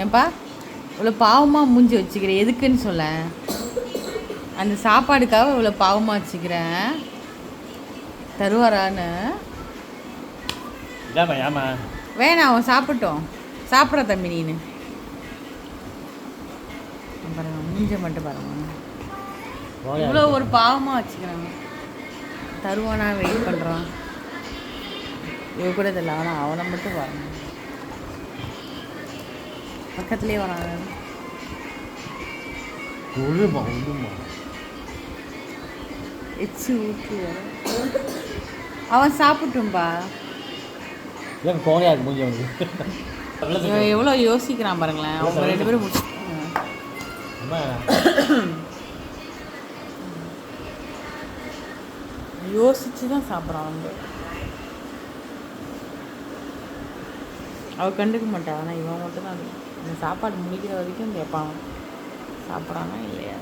ஏன்பா இவ்வளோ பாவமாக மூஞ்சி வச்சுக்கிறேன் எதுக்குன்னு சொல்ல. அந்த சாப்பாடுக்காக இவ்வளோ பாவமாக வச்சுக்கிறேன். தருவாரான்னு வேணாம், அவன் சாப்பிட்டோம். சாப்பிட்ற தம்பி நீனு பாருங்க, மூஞ்ச மட்டும் பாருங்க. இவ்வளோ ஒரு பாவமாக வச்சுக்கிறாங்க. தருவானா வெயிட் பண்ணுறான். இவ கூட தெரியல, ஆனால் அவனை மட்டும் பாருங்க பக்கத்துலேயே வரான். எச்சு ஊற்றி அவன் சாப்பிட்டும்பா. எவ்வளோ யோசிக்கிறான் பாருங்களேன். அவங்க 2 பேரும் முடிச்சு யோசிச்சு தான் சாப்பிட்றான். வந்து அவள் கண்டுக்க மாட்டாள். ஆனால் இவன் மட்டும் தான் அந்த சாப்பாடு முடிக்கிற வரைக்கும் கேட்பான் சாப்பிட்றானா இல்லையா.